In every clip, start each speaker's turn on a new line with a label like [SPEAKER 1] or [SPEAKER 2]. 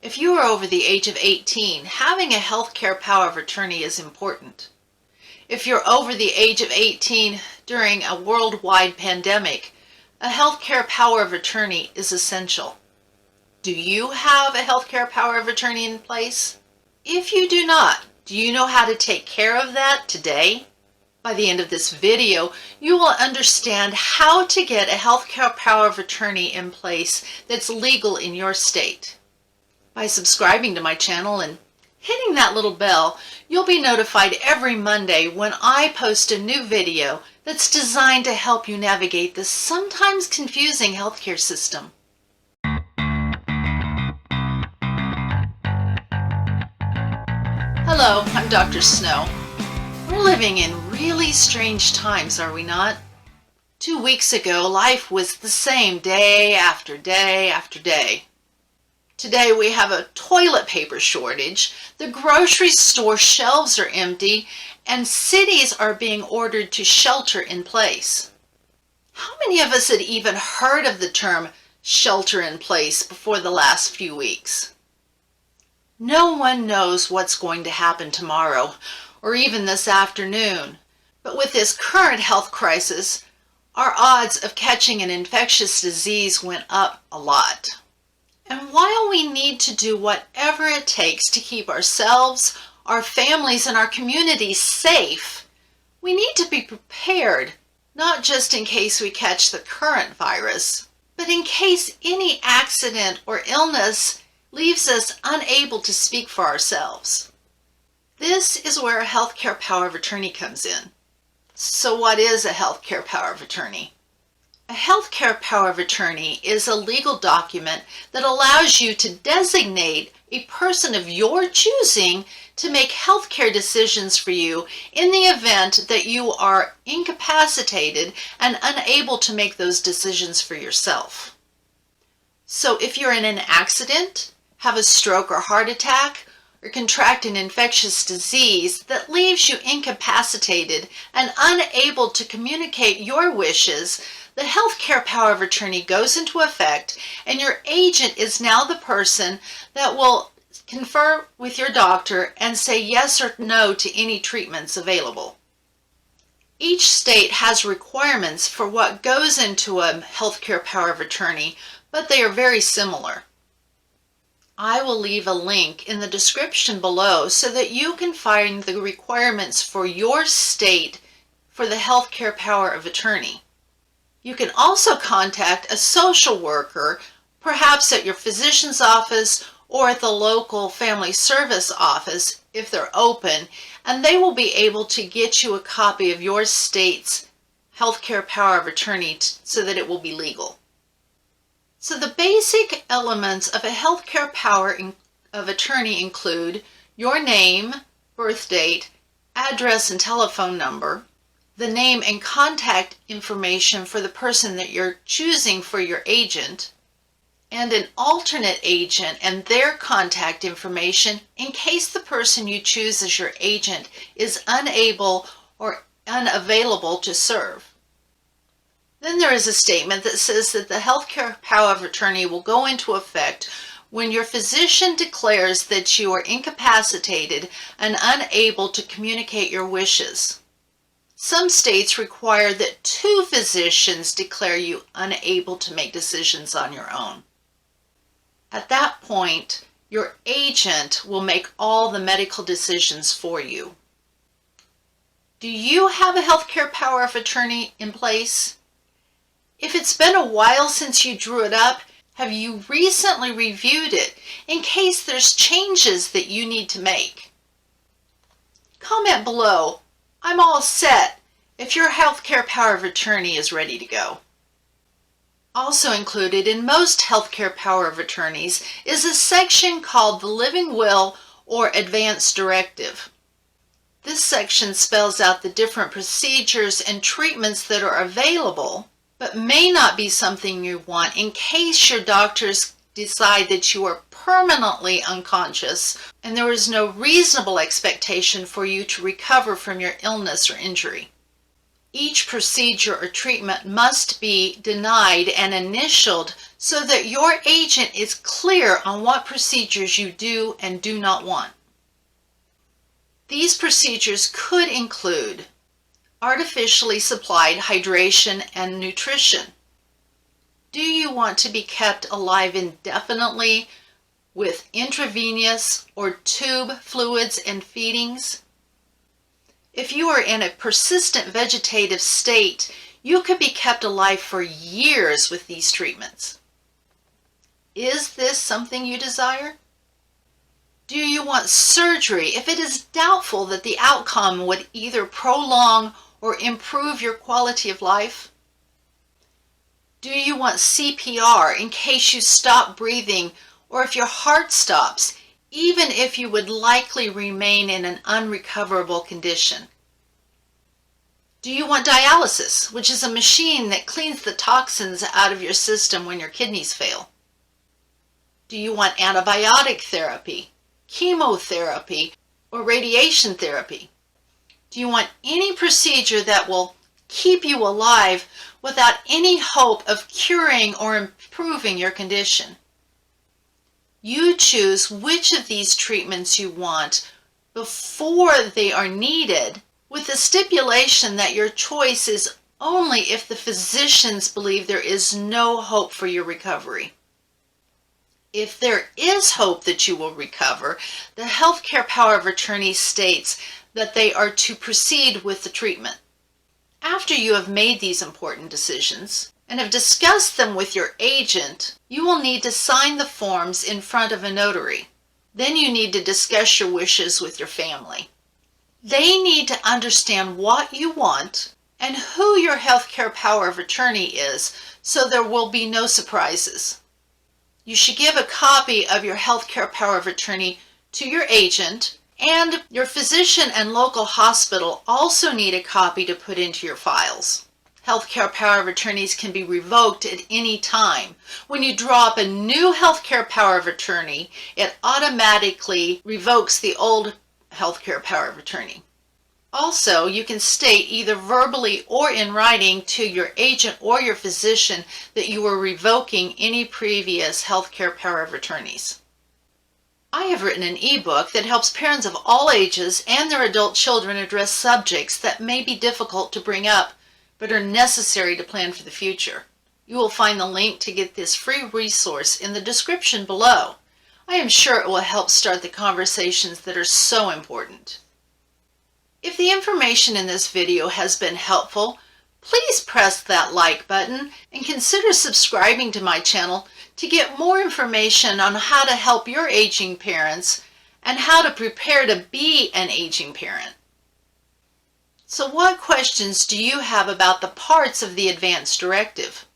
[SPEAKER 1] If you are over the age of 18, having a healthcare power of attorney is important. If you're over the age of 18 during a worldwide pandemic, a healthcare power of attorney is essential. Do you have a healthcare power of attorney in place? If you do not, do you know how to take care of that today? By the end of this video, you will understand how to get a healthcare power of attorney in place that's legal in your state. By subscribing to my channel and hitting that little bell, you'll be notified every Monday when I post a new video that's designed to help you navigate this sometimes confusing healthcare system. Hello, I'm Dr. Snow. We're living in really strange times, are we not? 2 weeks ago, life was the same day after day after day. Today we have a toilet paper shortage, the grocery store shelves are empty, and cities are being ordered to shelter in place. How many of us had even heard of the term shelter in place before the last few weeks? No one knows what's going to happen tomorrow, or even this afternoon. But with this current health crisis, our odds of catching an infectious disease went up a lot. And while we need to do whatever it takes to keep ourselves, our families, and our communities safe, we need to be prepared, not just in case we catch the current virus, but in case any accident or illness leaves us unable to speak for ourselves. This is where a healthcare power of attorney comes in. So what is a healthcare power of attorney? A healthcare power of attorney is a legal document that allows you to designate a person of your choosing to make healthcare decisions for you in the event that you are incapacitated and unable to make those decisions for yourself. So if you're in an accident, have a stroke or heart attack, or contract an infectious disease that leaves you incapacitated and unable to communicate your wishes, the healthcare power of attorney goes into effect, and your agent is now the person that will confer with your doctor and say yes or no to any treatments available. Each state has requirements for what goes into a healthcare power of attorney, but they are very similar. I will leave a link in the description below so that you can find the requirements for your state for the healthcare power of attorney. You can also contact a social worker, perhaps at your physician's office or at the local family service office if they're open, and they will be able to get you a copy of your state's healthcare power of attorney so that it will be legal. So the basic elements of a healthcare power of attorney include your name, birth date, address and telephone number, the name and contact information for the person that you're choosing for your agent, and an alternate agent and their contact information in case the person you choose as your agent is unable or unavailable to serve. Then there is a statement that says that the healthcare power of attorney will go into effect when your physician declares that you are incapacitated and unable to communicate your wishes. Some states require that 2 physicians declare you unable to make decisions on your own. At that point, your agent will make all the medical decisions for you. Do you have a healthcare power of attorney in place? If it's been a while since you drew it up, have you recently reviewed it in case there's changes that you need to make? Comment below, I'm all set, if your healthcare power of attorney is ready to go. Also included in most healthcare power of attorneys is a section called the Living Will or Advance Directive. This section spells out the different procedures and treatments that are available, but may not be something you want in case your doctors decide that you are permanently unconscious and there is no reasonable expectation for you to recover from your illness or injury. Each procedure or treatment must be denied and initialed so that your agent is clear on what procedures you do and do not want. These procedures could include artificially supplied hydration and nutrition. Do you want to be kept alive indefinitely with intravenous or tube fluids and feedings? If you are in a persistent vegetative state, you could be kept alive for years with these treatments. Is this something you desire? Do you want surgery if it is doubtful that the outcome would either prolong or improve your quality of life? Do you want CPR in case you stop breathing or if your heart stops, even if you would likely remain in an unrecoverable condition? Do you want dialysis, which is a machine that cleans the toxins out of your system when your kidneys fail? Do you want antibiotic therapy, chemotherapy, or radiation therapy? Do you want any procedure that will keep you alive without any hope of curing or improving your condition? You choose which of these treatments you want before they are needed, with the stipulation that your choice is only if the physicians believe there is no hope for your recovery. If there is hope that you will recover, the healthcare power of attorney states that they are to proceed with the treatment. After you have made these important decisions and have discussed them with your agent, you will need to sign the forms in front of a notary. Then you need to discuss your wishes with your family. They need to understand what you want and who your healthcare power of attorney is, so there will be no surprises. You should give a copy of your healthcare power of attorney to your agent, and your physician and local hospital also need a copy to put into your files. Healthcare power of attorneys can be revoked at any time. When you draw up a new healthcare power of attorney, it automatically revokes the old healthcare power of attorney. Also, you can state either verbally or in writing to your agent or your physician that you are revoking any previous healthcare power of attorneys. I have written an ebook that helps parents of all ages and their adult children address subjects that may be difficult to bring up but are necessary to plan for the future. You will find the link to get this free resource in the description below. I am sure it will help start the conversations that are so important. If the information in this video has been helpful, please press that like button and consider subscribing to my channel to get more information on how to help your aging parents and how to prepare to be an aging parent. So what questions do you have about the parts of the Advance Directive?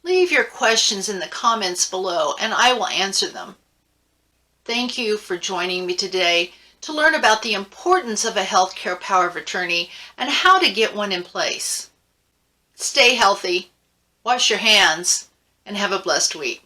[SPEAKER 1] Leave your questions in the comments below and I will answer them. Thank you for joining me today to learn about the importance of a healthcare power of attorney and how to get one in place. Stay healthy, wash your hands, and have a blessed week.